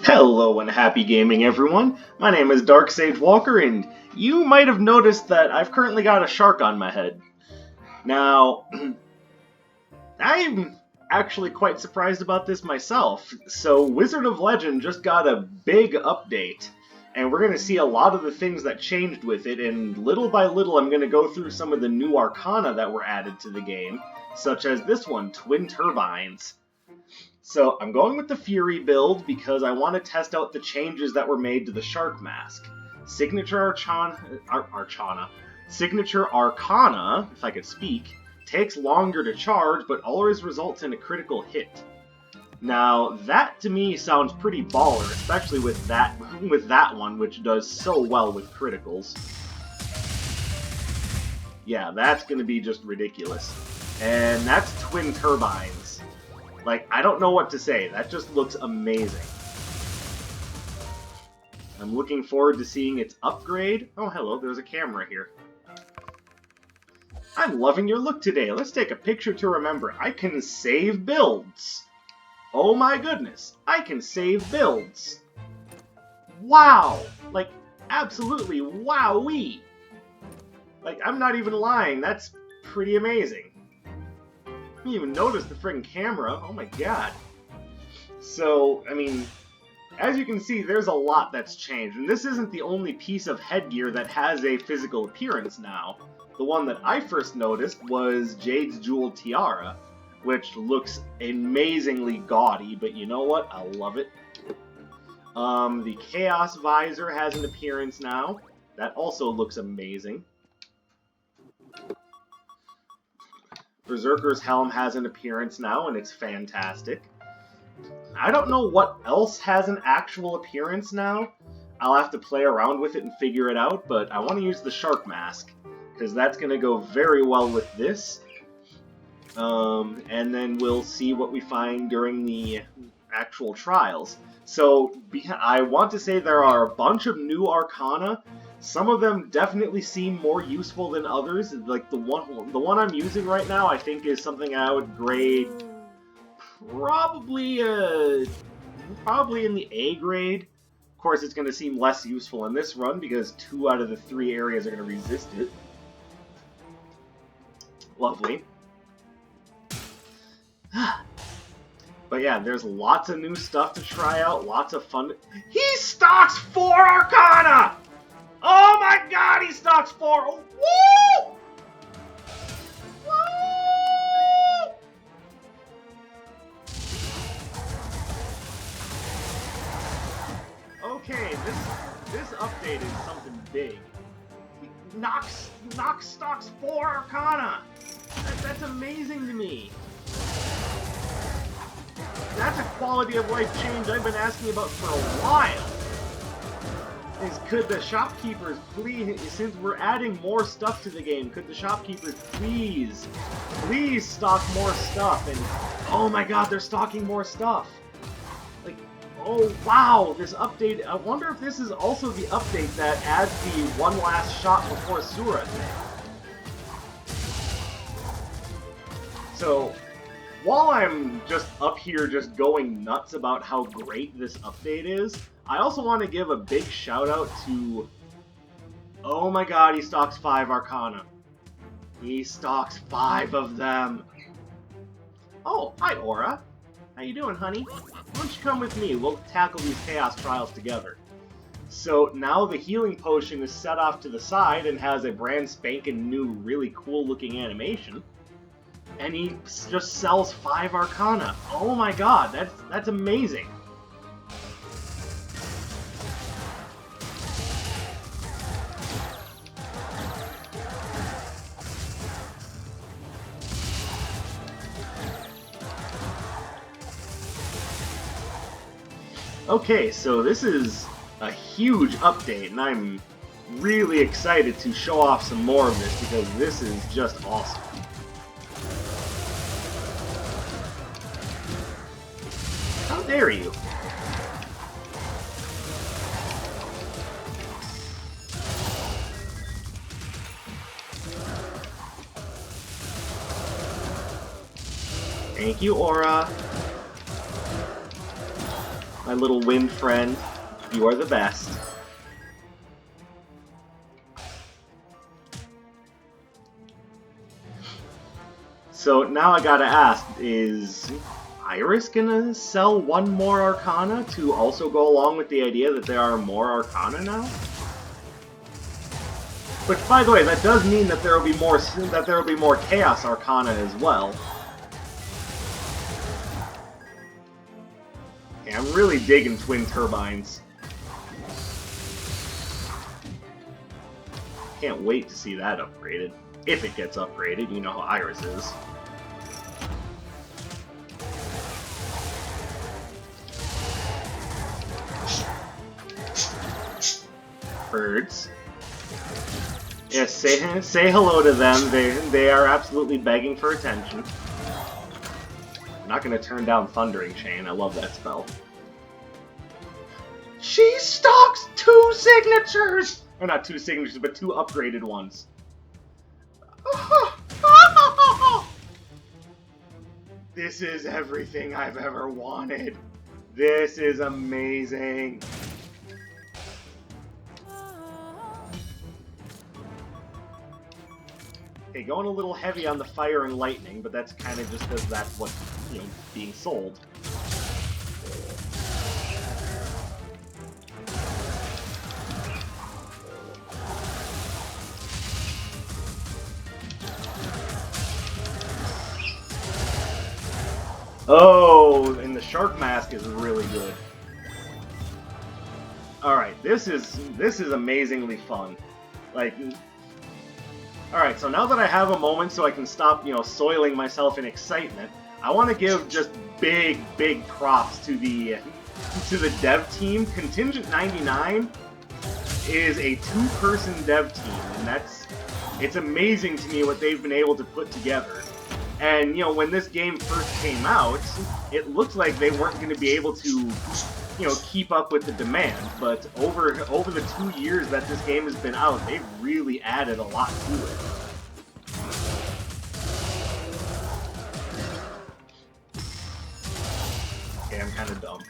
Hello and happy gaming, everyone. My name is Dark Sage Walker, and you might have noticed that I've currently got a shark on my head. Now, I'm actually quite surprised about this myself. So, Wizard of Legend just got a big update, and we're going to see a lot of the things that changed with it, and little by little I'm going to go through some of the new Arcana that were added to the game, such as this one, Twin Turbines. So I'm going with the Fury build because I want to test out the changes that were made to the Shark Mask. Signature Arcana, if I could speak, takes longer to charge, but always results in a critical hit. Now, that to me sounds pretty baller, especially with that one, which does so well with criticals. Yeah, that's going to be just ridiculous. And that's Twin Turbines. Like, I don't know what to say. That just looks amazing. I'm looking forward to seeing its upgrade. Oh, hello, there's a camera here. I'm loving your look today. Let's take a picture to remember. I can save builds. Oh my goodness. I can save builds. Wow. Like, absolutely wowee. Like, I'm not even lying. That's pretty amazing. I didn't even notice the friggin' camera. Oh my god. So, I mean, as you can see, there's a lot that's changed. And this isn't the only piece of headgear that has a physical appearance now. The one that I first noticed was Jade's Jeweled Tiara, which looks amazingly gaudy, but you know what? I love it. The Chaos Visor has an appearance now. That also looks amazing. Berserker's Helm has an appearance now, and it's fantastic. I don't know what else has an actual appearance now. I'll have to play around with it and figure it out, but I want to use the Shark Mask, because that's going to go very well with this. And then we'll see what we find during the actual trials. So, I want to say there are a bunch of new Arcana. Some of them definitely seem more useful than others. Like the one I'm using right now, I think is something I would grade probably in the A grade. Of course, it's going to seem less useful in this run because 2 out of the 3 areas are going to resist it. Lovely. But yeah, there's lots of new stuff to try out, lots of fun. He stocks 4 Arcana! Oh my god, he stocks 4! Woo! Woo! Okay, this update is something big. Nox stocks 4 Arcana! That's amazing to me. That's a quality of life change I've been asking about for a while. Could the shopkeepers please, since we're adding more stuff to the game, could the shopkeepers please stock more stuff? And oh my god, they're stocking more stuff. Like, oh wow, this update, I wonder if this is also the update that adds the one last shot before Sura thing. So, while I'm just up here just going nuts about how great this update is, I also want to give a big shout out to... Oh my god, he stocks 5 Arcana. He stocks 5 of them. Oh, hi Aura. How you doing, honey? Why don't you come with me? We'll tackle these Chaos Trials together. So now the healing potion is set off to the side and has a brand spanking new, really cool looking animation. And he just sells 5 Arcana. Oh my god, that's amazing. Okay, so this is a huge update, and I'm really excited to show off some more of this because this is just awesome. How dare you? Thank you, Aura. My little wind friend. You are the best. So now I gotta ask, is Iris gonna sell one more Arcana to also go along with the idea that there are more Arcana now? Which, by the way, that does mean that there will be more Chaos Arcana as well. Yeah, I'm really digging twin turbines. Can't wait to see that upgraded. If it gets upgraded, you know how Iris is. Birds. Yes, say hello to them. They are absolutely begging for attention. I'm not gonna turn down Thundering Chain. I love that spell. She stocks 2 signatures! Or not 2 signatures, but 2 upgraded ones. This is everything I've ever wanted. This is amazing. Okay, going a little heavy on the fire and lightning, but that's kind of just because that's what's, you know, being sold. Oh, and the shark mask is really good. Alright, this is amazingly fun. Like, alright, so now that I have a moment so I can stop, you know, soiling myself in excitement, I want to give just big props to the dev team. Contingent 99 is a 2-person dev team, and it's amazing to me what they've been able to put together. And, you know, when this game first came out, it looked like they weren't going to be able to, you know, keep up with the demand. But over the 2 years that this game has been out, they've really added a lot to it. Okay, I'm kind of dumb.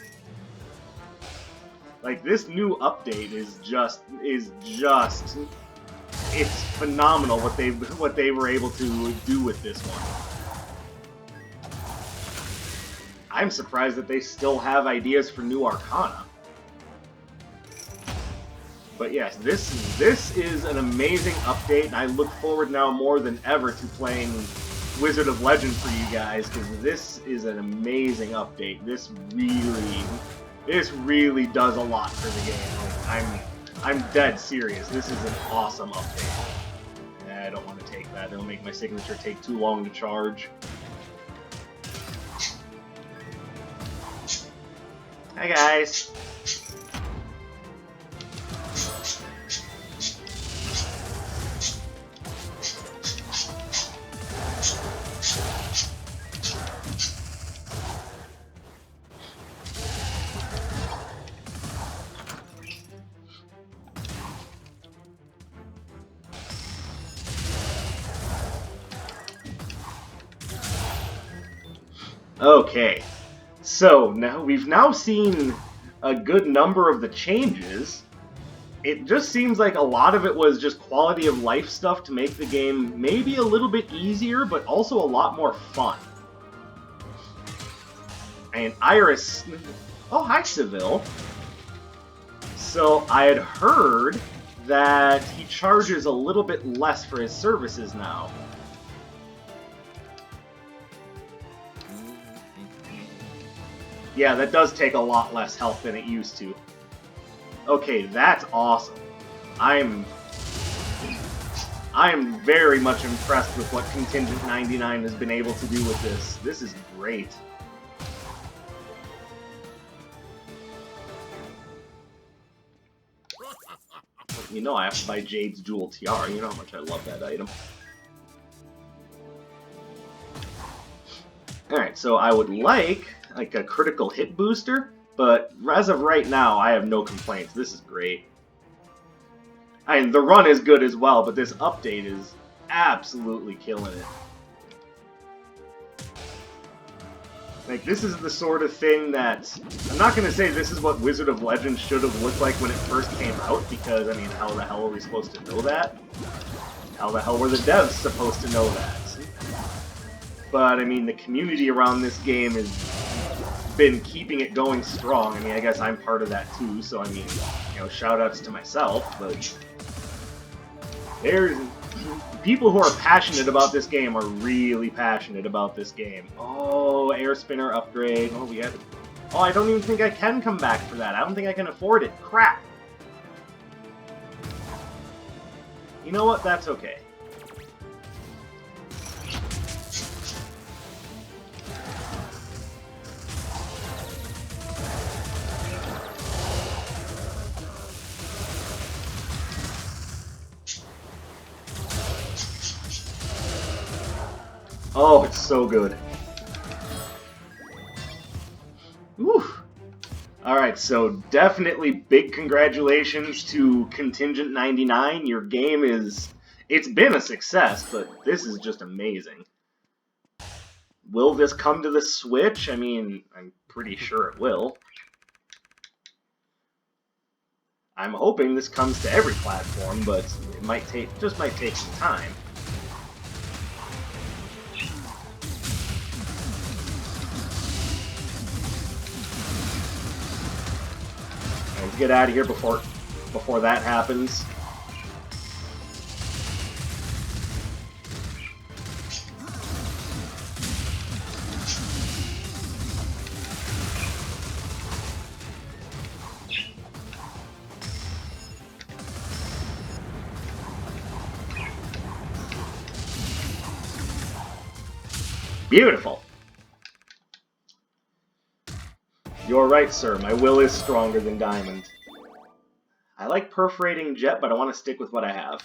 Like, this new update is just it's phenomenal what they were able to do with this one. I'm surprised that they still have ideas for new Arcana. But yes, this is an amazing update, and I look forward now more than ever to playing Wizard of Legend for you guys, because this is an amazing update. This really does a lot for the game. I'm dead serious. This is an awesome update. I don't want to take that. It'll make my signature take too long to charge. Hi guys. Okay, so we've now seen a good number of the changes. It just seems like a lot of it was just quality of life stuff to make the game maybe a little bit easier, but also a lot more fun. And Iris... Oh, hi, Seville. So I had heard that he charges a little bit less for his services now. Yeah, that does take a lot less health than it used to. Okay, that's awesome. I'm very much impressed with what Contingent 99 has been able to do with this. This is great. You know I have to buy Jade's Jewel Tiara. You know how much I love that item. Alright, so I would like a critical hit booster, but as of right now, I have no complaints. This is great. I mean, the run is good as well, but this update is absolutely killing it. Like, this is the sort of thing that... I'm not going to say this is what Wizard of Legends should have looked like when it first came out, because, I mean, how the hell are we supposed to know that? How the hell were the devs supposed to know that? But, I mean, the community around this game has been keeping it going strong. I mean, I guess I'm part of that too, so, I mean, you know, shout-outs to myself, but... There's... People who are passionate about this game are really passionate about this game. Oh, air spinner upgrade. Oh, we have... Oh, I don't even think I can come back for that. I don't think I can afford it. Crap! You know what? That's okay. Oh, it's so good. Whew. Alright, so definitely big congratulations to Contingent 99. Your game is... It's been a success, but this is just amazing. Will this come to the Switch? I mean, I'm pretty sure it will. I'm hoping this comes to every platform, but it might take some time. Let's get out of here before that happens. Beautiful. You're right, sir. My will is stronger than diamond. I like perforating jet, but I want to stick with what I have.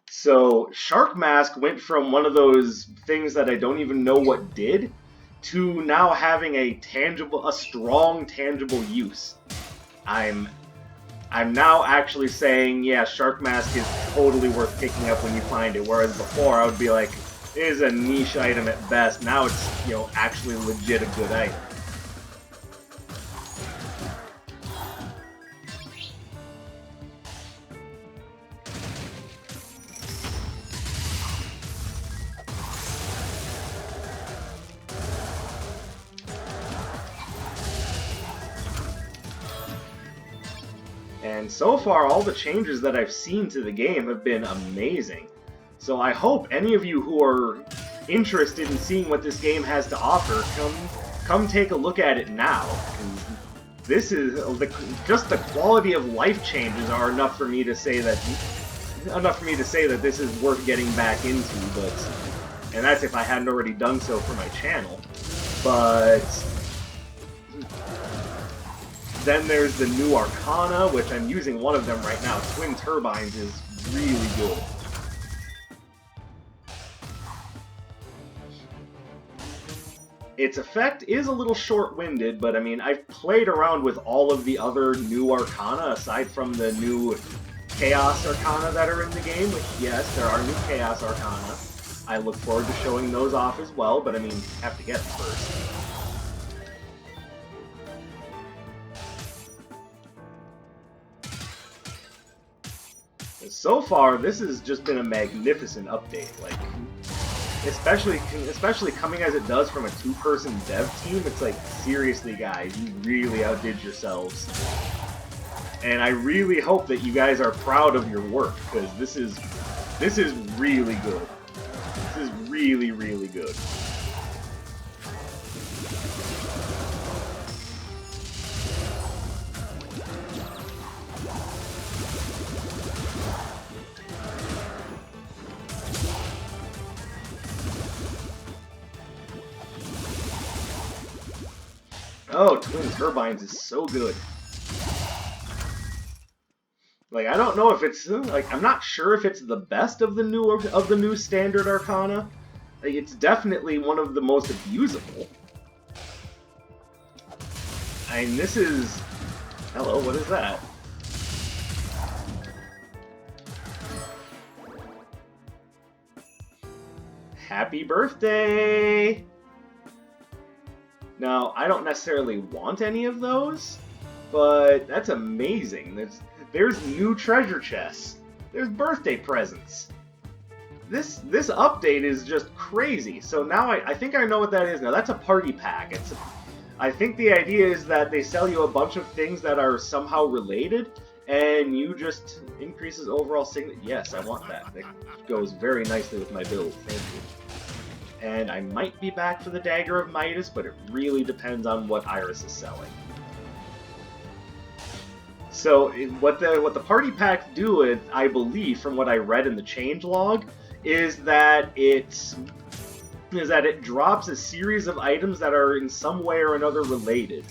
So, Shark Mask went from one of those things that I don't even know what did, to now having a strong, tangible use. I'm now actually saying, yeah, Shark Mask is totally worth picking up when you find it, whereas before I would be like, it is a niche item at best. Now it's, you know, actually legit a good item. And so far, all the changes that I've seen to the game have been amazing. So I hope any of you who are interested in seeing what this game has to offer, come take a look at it now. This is just the quality of life changes are enough for me to say that this is worth getting back into. And that's if I hadn't already done so for my channel. But then there's the new Arcana, which I'm using one of them right now. Twin Turbines is really good. Its effect is a little short-winded, but I mean, I've played around with all of the other new Arcana, aside from the new Chaos Arcana that are in the game, which, yes, there are new Chaos Arcana. I look forward to showing those off as well, but I mean, have to get them first. So far, this has just been a magnificent update. Like, especially coming as it does from a two-person dev team, it's like, seriously, guys, you really outdid yourselves. And I really hope that you guys are proud of your work, because this is really good. This is really, really good. Oh, Twin Turbines is so good. Like, I don't know if it's like, I'm not sure if it's the best of the new standard Arcana. Like, it's definitely one of the most abusable. I mean, this is... Hello, what is that? Happy birthday! Now, I don't necessarily want any of those, but that's amazing. There's new treasure chests. There's birthday presents. This update is just crazy. So now I think I know what that is now. That's a party pack. I think the idea is that they sell you a bunch of things that are somehow related, and you just increases overall signature. Yes, I want that. That goes very nicely with my build. Thank you. And I might be back for the Dagger of Midas, but it really depends on what Iris is selling. So what the party packs do, I believe, from what I read in the changelog, is that it drops a series of items that are in some way or another related.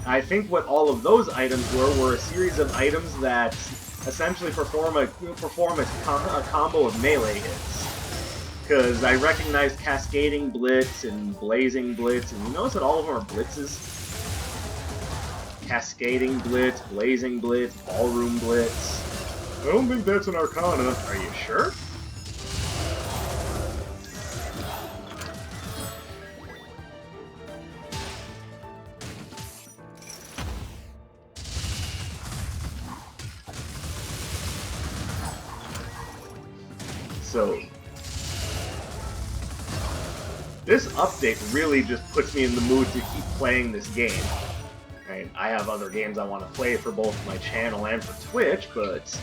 I think what all of those items were a series of items that essentially perform a combo of melee hits. Because I recognize Cascading Blitz and Blazing Blitz, and you notice that all of them are blitzes? Cascading Blitz, Blazing Blitz, Ballroom Blitz. I don't think that's an Arcana. Are you sure? So, this update really just puts me in the mood to keep playing this game. I have other games I want to play for both my channel and for Twitch, but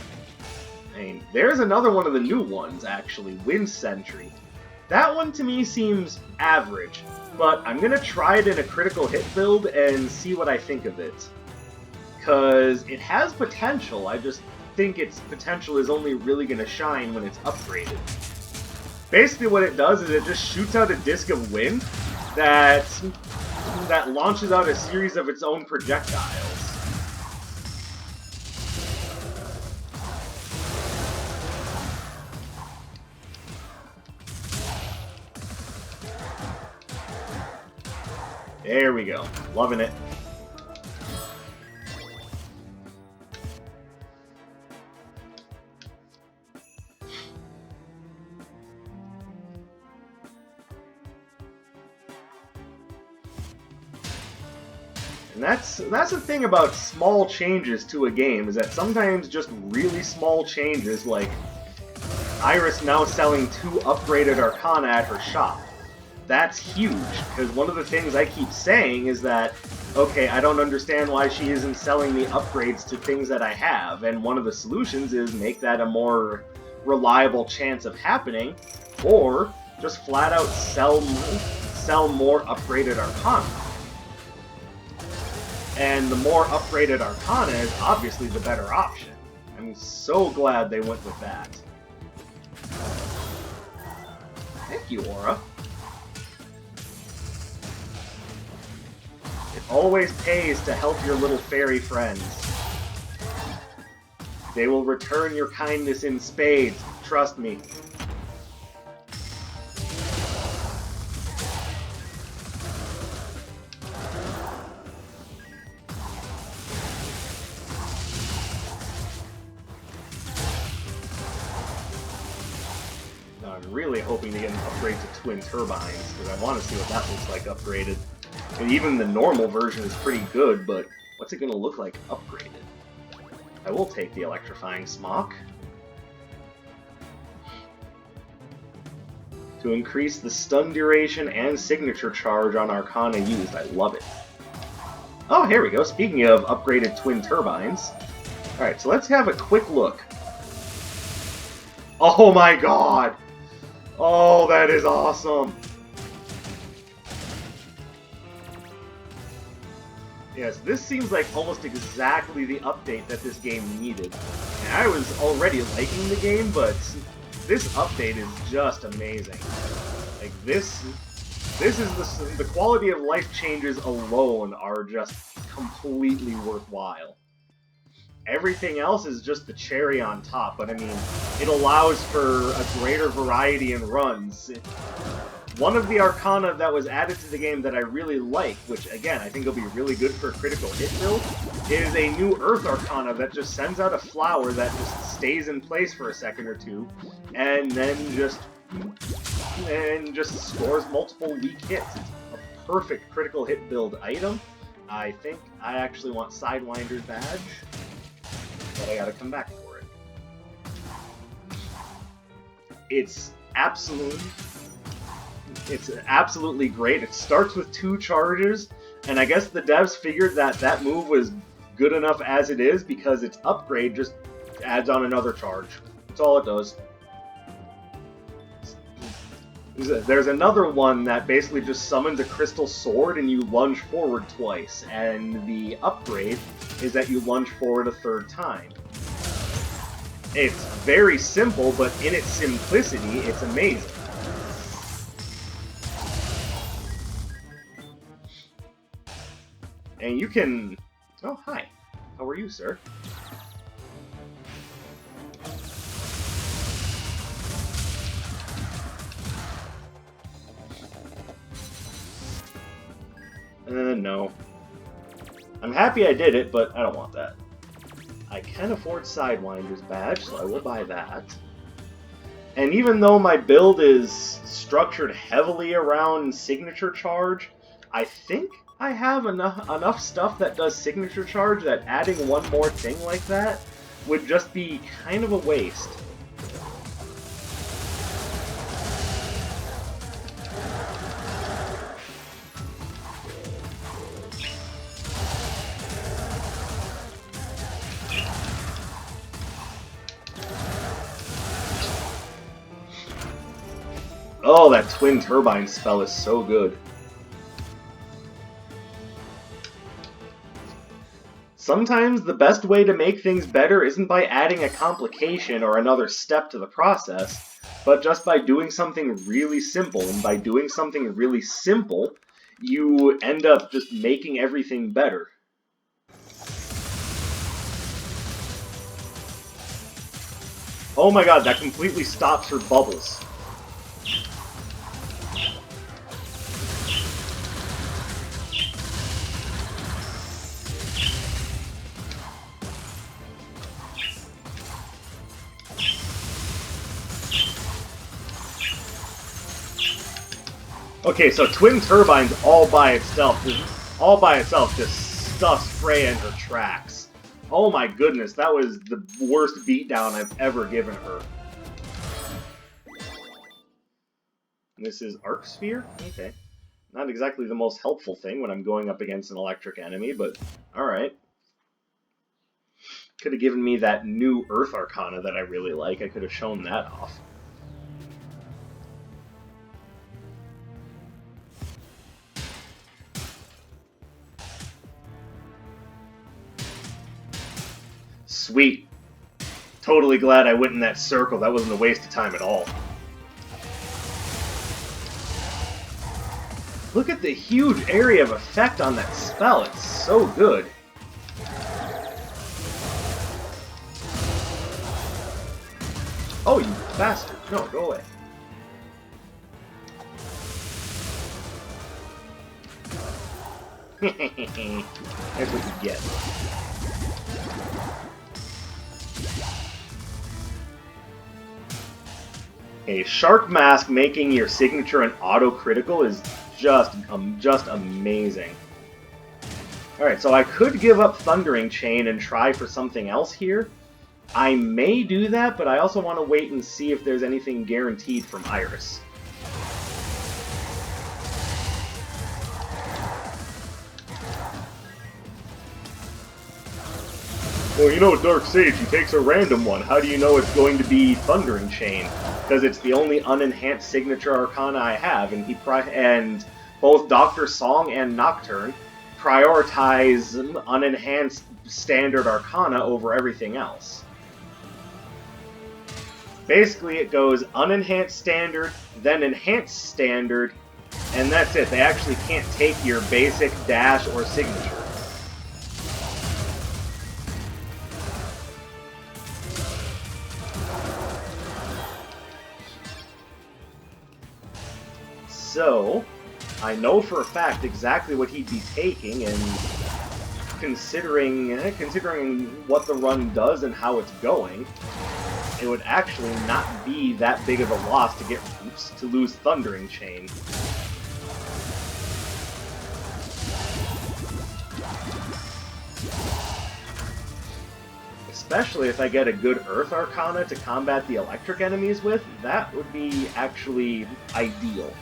there's another one of the new ones, actually, Wind Sentry. That one to me seems average, but I'm going to try it in a critical hit build and see what I think of it. Because it has potential, I just think its potential is only really going to shine when it's upgraded. Basically what it does is it just shoots out a disc of wind that launches out a series of its own projectiles. There we go. Loving it. And that's the thing about small changes to a game, is that sometimes just really small changes, like Iris now selling 2 upgraded Arcana at her shop. That's huge, because one of the things I keep saying is that, okay, I don't understand why she isn't selling me upgrades to things that I have, and one of the solutions is make that a more reliable chance of happening, or just flat out sell more upgraded Arcana. And the more upgraded Arcana is obviously the better option. I'm so glad they went with that. Thank you, Aura. It always pays to help your little fairy friends. They will return your kindness in spades, trust me. I'm really hoping to get an upgrade to twin turbines, because I want to see what that looks like upgraded. And even the normal version is pretty good, but what's it going to look like upgraded? I will take the electrifying smock. To increase the stun duration and signature charge on Arcana used. I love it. Oh, here we go. Speaking of upgraded twin turbines. Alright, so let's have a quick look. Oh my god! Oh, that is awesome! Yes, this seems like almost exactly the update that this game needed. And I was already liking the game, but this update is just amazing. Like, this is the quality of life changes alone are just completely worthwhile. Everything else is just the cherry on top, but I mean, it allows for a greater variety in runs. One of the Arcana that was added to the game that I really like, which again, I think will be really good for a critical hit build, is a new Earth Arcana that just sends out a flower that just stays in place for a second or two, and then just and just scores multiple weak hits. It's a perfect critical hit build item. I think I actually want Sidewinder's badge, but I gotta come back for it. It's absolutely great. It starts with 2 charges, and I guess the devs figured that that move was good enough as it is because its upgrade just adds on another charge. That's all it does. There's another one that basically just summons a crystal sword and you lunge forward twice, and the upgrade is that you lunge forward a 3rd time. It's very simple, but in its simplicity, it's amazing. And you can... Oh, hi. How are you, sir? No. I'm happy I did it, but I don't want that. I can afford Sidewinder's badge, so I will buy that. And even though my build is structured heavily around signature charge, I think I have enough stuff that does signature charge that adding one more thing like that would just be kind of a waste. Oh, that twin turbine spell is so good. Sometimes the best way to make things better isn't by adding a complication or another step to the process, but just by doing something really simple. And by doing something really simple, you end up just making everything better. Oh my god, that completely stops her bubbles. Okay, so twin turbines all by itself just stuffs Freya in her tracks. Oh my goodness, that was the worst beatdown I've ever given her. This is Arc Sphere? Okay. Not exactly the most helpful thing when I'm going up against an electric enemy, but alright. Could have given me that new Earth Arcana that I really like. I could have shown that off. Sweet. Totally glad I went in that circle. That wasn't a waste of time at all. Look at the huge area of effect on that spell. It's so good. Oh, you bastard. No, go away. That's what you get. A Shark Mask making your signature an auto-critical is just amazing. Alright, so I could give up Thundering Chain and try for something else here. I may do that, but I also want to wait and see if there's anything guaranteed from Iris. Well, you know, Dark Sage, he takes a random one. How do you know it's going to be Thundering Chain? Because it's the only unenhanced signature Arcana I have, and both Dr. Song and Nocturne prioritize unenhanced standard Arcana over everything else. Basically, it goes unenhanced standard, then enhanced standard, and that's it. They actually can't take your basic, dash, or signature. So, I know for a fact exactly what he'd be taking, and considering what the run does and how it's going, it would actually not be that big of a loss to to lose Thundering Chain. Especially if I get a good Earth Arcana to combat the electric enemies with, that would be actually ideal.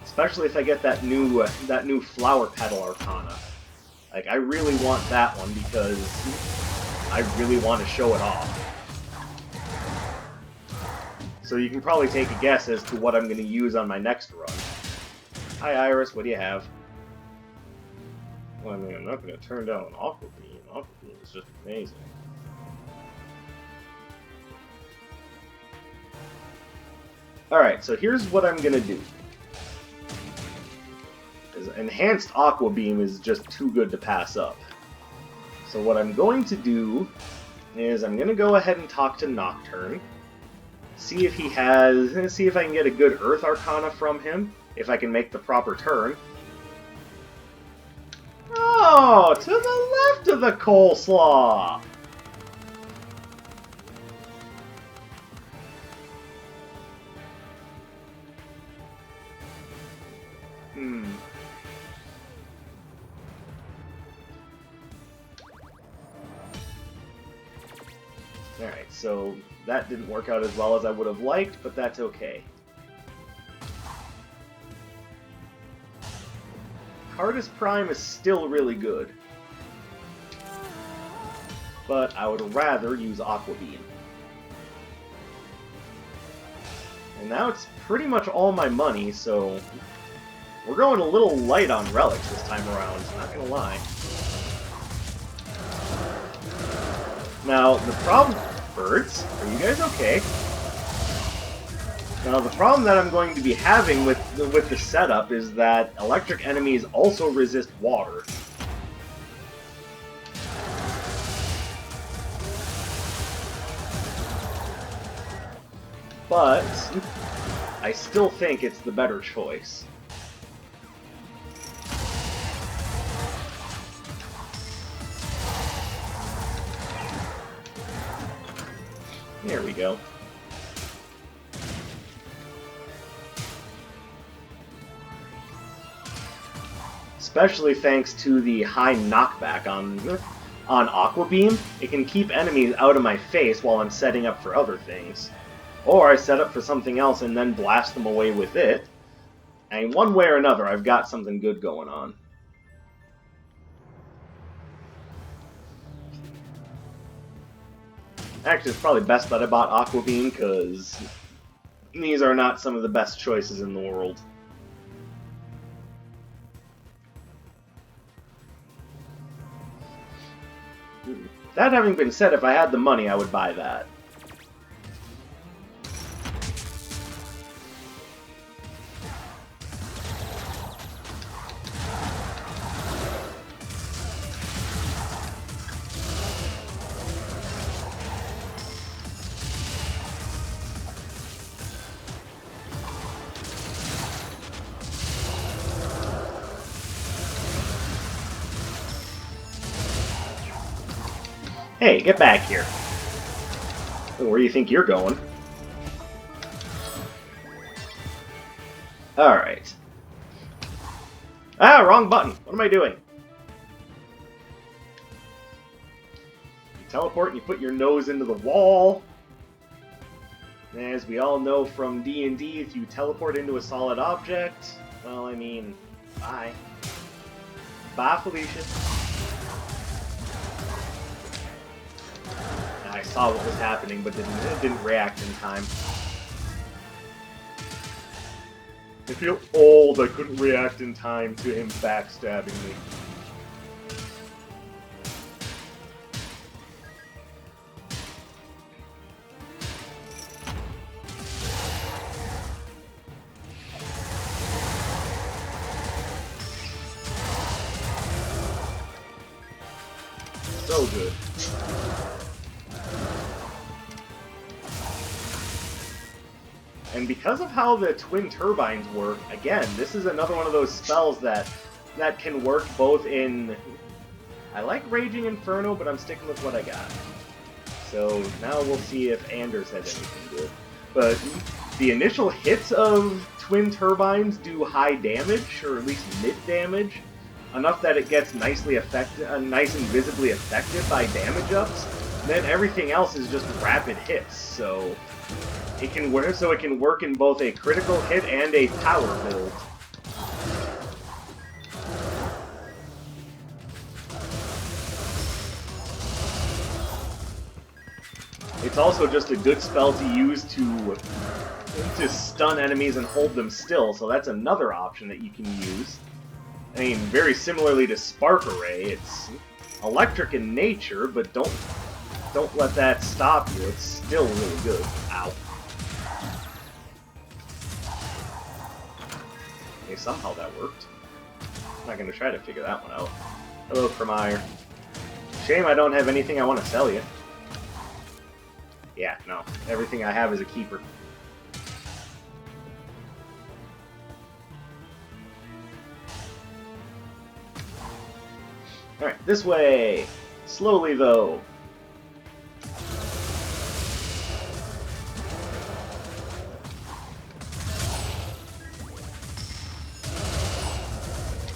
Especially if I get that new Flower Petal Arcana. Like, I really want that one because I really want to show it off. So you can probably take a guess as to what I'm going to use on my next run. Hi Iris, what do you have? Well, I mean, I'm not going to turn down an Aqua Beam. Aqua Beam is just amazing. Alright, so here's what I'm going to do. Enhanced Aqua Beam is just too good to pass up. So what I'm going to do is I'm going to go ahead and talk to Nocturne. See if he has... See if I can get a good Earth Arcana from him. If I can make the proper turn. Oh, to the left of the coleslaw! Alright, so that didn't work out as well as I would have liked, but that's okay. Cardus Prime is still really good. But I would rather use Aqua Beam. And now it's pretty much all my money, so we're going a little light on relics this time around, not gonna lie. Now, the problem... Birds, are you guys okay? Now, the problem that I'm going to be having with the setup is that electric enemies also resist water. But I still think it's the better choice. There we go. Especially thanks to the high knockback on Aqua Beam, it can keep enemies out of my face while I'm setting up for other things. Or I set up for something else and then blast them away with it. And one way or another, I've got something good going on. Actually, it's probably best that I bought Aqua Beam, because these are not some of the best choices in the world. That having been said, if I had the money, I would buy that. Hey, get back here. Where do you think you're going? Alright. Ah, wrong button. What am I doing? You teleport and you put your nose into the wall. As we all know from D&D, if you teleport into a solid object, well, I mean, bye. Bye, Felicia. I saw what was happening, but didn't react in time. I feel old. I couldn't react in time to him backstabbing me. So good. And because of how the twin turbines work, again, this is another one of those spells that can work both in... I like Raging Inferno, but I'm sticking with what I got. So now we'll see if Anders has anything good. But the initial hits of twin turbines do high damage, or at least mid damage, enough that it gets nice and visibly affected by damage ups. Then everything else is just rapid hits, so it can work in both a critical hit and a power build. It's also just a good spell to use to stun enemies and hold them still, so that's another option that you can use. I mean, very similarly to Spark Array, it's electric in nature, but don't let that stop you. It's still really good. Ow. Okay, somehow that worked. I'm not going to try to figure that one out. Hello, Cremire. Shame I don't have anything I want to sell you. Yeah, no. Everything I have is a keeper. Alright, this way! Slowly, though.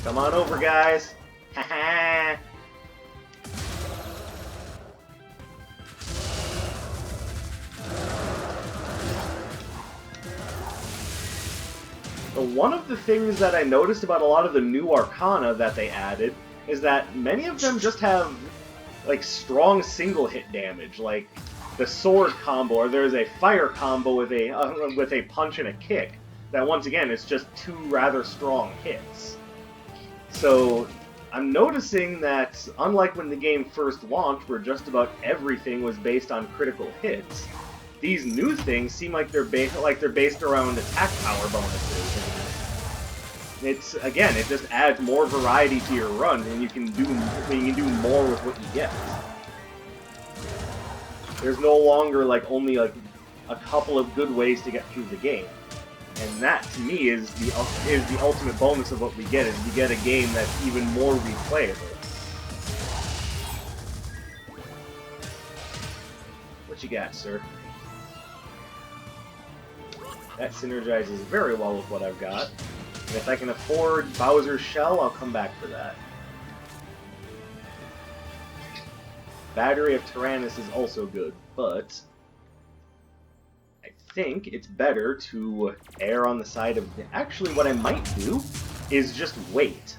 Come on over, guys! Haha! One of the things that I noticed about a lot of the new Arcana that they added is that many of them just have, like, strong single-hit damage, like the sword combo, or there's a fire combo with a punch and a kick, that once again is just two rather strong hits. So, I'm noticing that, unlike when the game first launched, where just about everything was based on critical hits, these new things seem like they're based around attack power bonuses. And it's, again, it just adds more variety to your run, and you can do more with what you get. There's no longer only a couple of good ways to get through the game, and that to me is the ultimate bonus of what we get. Is we get a game that's even more replayable. What you got, sir? That synergizes very well with what I've got. And if I can afford Bowser's Shell, I'll come back for that. Battery of Tyrannus is also good, but I think it's better to err on the side of... Actually, what I might do is just wait.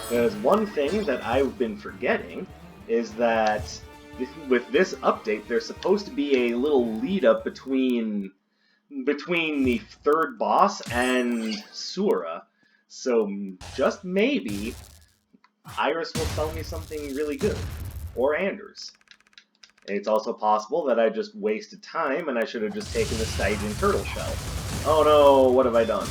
Because one thing that I've been forgetting is that with this update, there's supposed to be a little lead-up between the third boss and Sura. So just maybe, Iris will tell me something really good. Or Anders. It's also possible that I just wasted time and I should have just taken the Stygian Turtle Shell. Oh no, what have I done?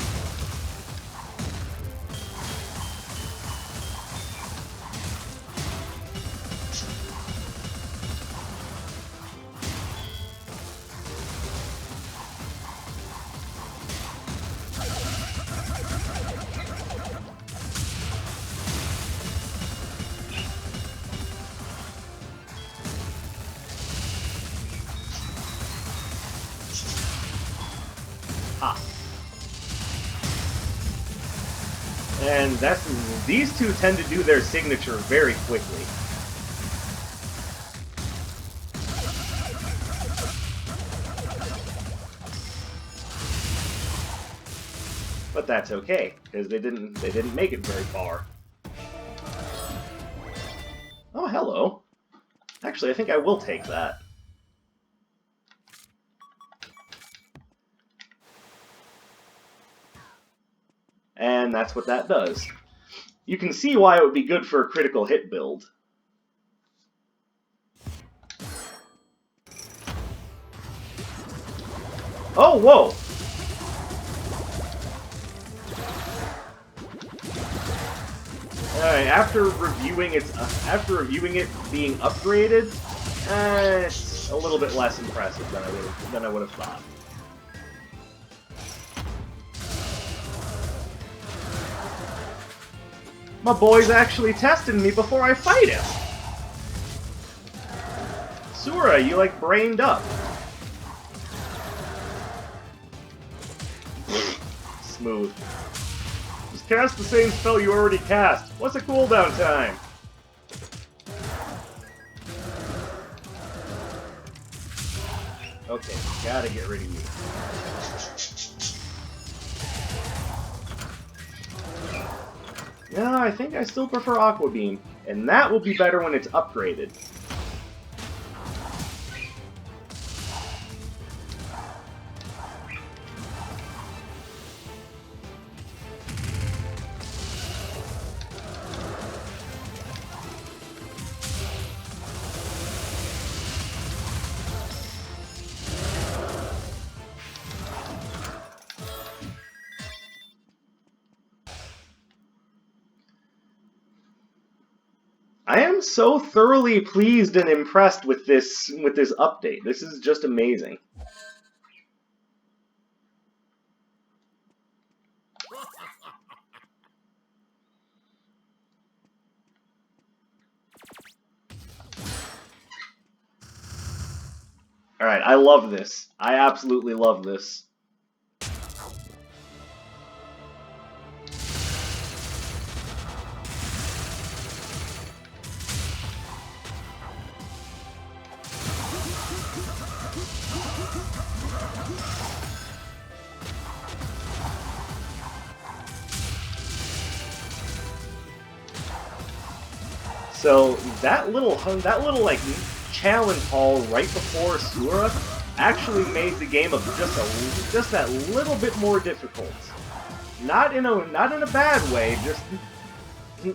And these two tend to do their signature very quickly. But that's okay, because they didn't make it very far. Oh, hello. Actually, I think I will take that. And that's what that does. You can see why it would be good for a critical hit build. Oh, whoa! After reviewing it being upgraded, a little bit less impressive than I would have thought. My boy's actually testing me before I fight him. Sura, you like brained up. Smooth. Just cast the same spell you already cast. What's a cooldown time? Okay, gotta get rid of you. Yeah, I think I still prefer Aqua Beam, and that will be better when it's upgraded. I am so thoroughly pleased and impressed with this update. This is just amazing. Alright, I love this. I absolutely love this. So that little like challenge hall right before Sura actually made the game just that little bit more difficult. Not in a bad way, just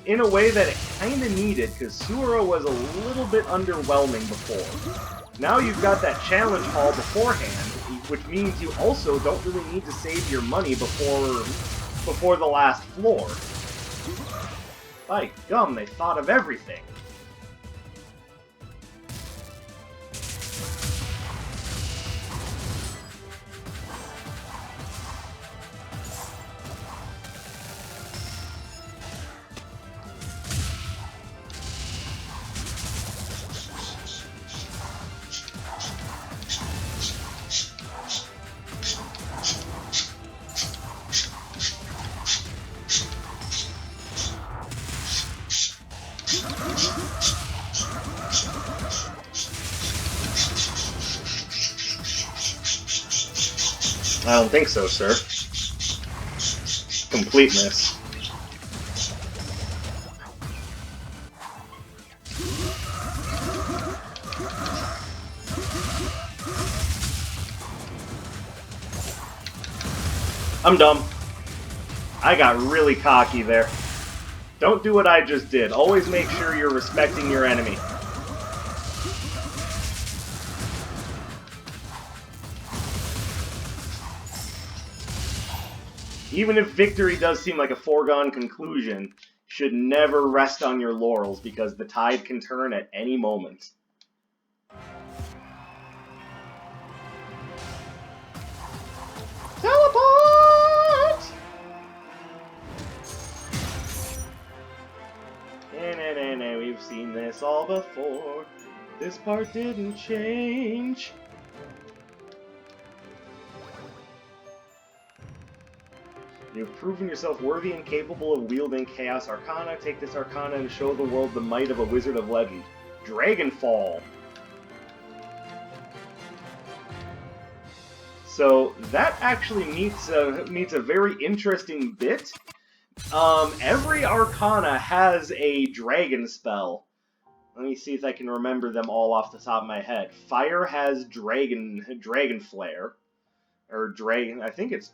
in a way that it kind of needed, because Sura was a little bit underwhelming before. Now you've got that challenge hall beforehand, which means you also don't really need to save your money before the last floor. By gum, they thought of everything. I don't think so, sir. Completeness. I'm dumb. I got really cocky there. Don't do what I just did. Always make sure you're respecting your enemy. Even if victory does seem like a foregone conclusion, you should never rest on your laurels, because the tide can turn at any moment. Teleport! Nah, we've seen this all before. This part didn't change. You've proven yourself worthy and capable of wielding Chaos Arcana. Take this Arcana and show the world the might of a wizard of legend. Dragonfall! So, that actually meets a very interesting bit. Every Arcana has a dragon spell. Let me see if I can remember them all off the top of my head. Fire has Dragon Flare. Or Dragon, I think it's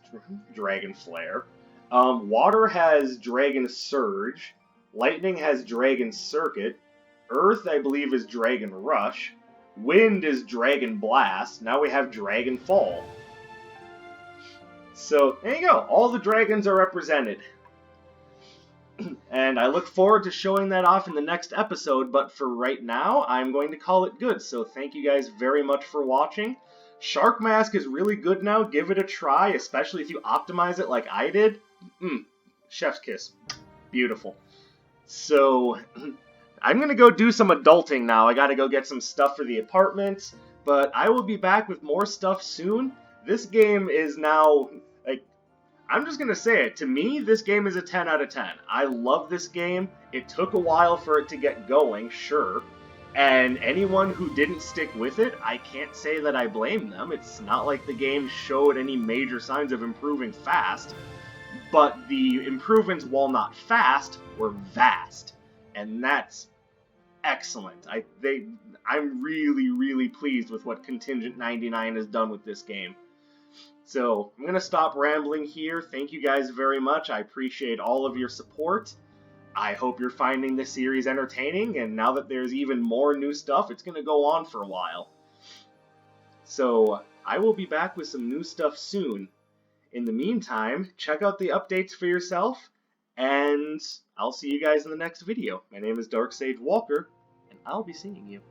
Dragon Flare. Water has Dragon Surge. Lightning has Dragon Circuit. Earth, I believe, is Dragon Rush. Wind is Dragon Blast. Now we have Dragon Fall. So, there you go. All the dragons are represented. And I look forward to showing that off in the next episode, but for right now, I'm going to call it good. So thank you guys very much for watching. Shark Mask is really good now. Give it a try, especially if you optimize it like I did. Chef's kiss. Beautiful. So I'm going to go do some adulting now. I got to go get some stuff for the apartment, but I will be back with more stuff soon. This game is now, like, I'm just going to say it. To me, this game is a 10 out of 10. I love this game. It took a while for it to get going, sure. And anyone who didn't stick with it, I can't say that I blame them. It's not like the game showed any major signs of improving fast. But the improvements, while not fast, were vast. And that's excellent. I'm really, really pleased with what Contingent 99 has done with this game. So, I'm going to stop rambling here. Thank you guys very much. I appreciate all of your support. I hope you're finding this series entertaining, and now that there's even more new stuff, it's going to go on for a while. So, I will be back with some new stuff soon. In the meantime, check out the updates for yourself, and I'll see you guys in the next video. My name is Dark Sage Walker, and I'll be seeing you.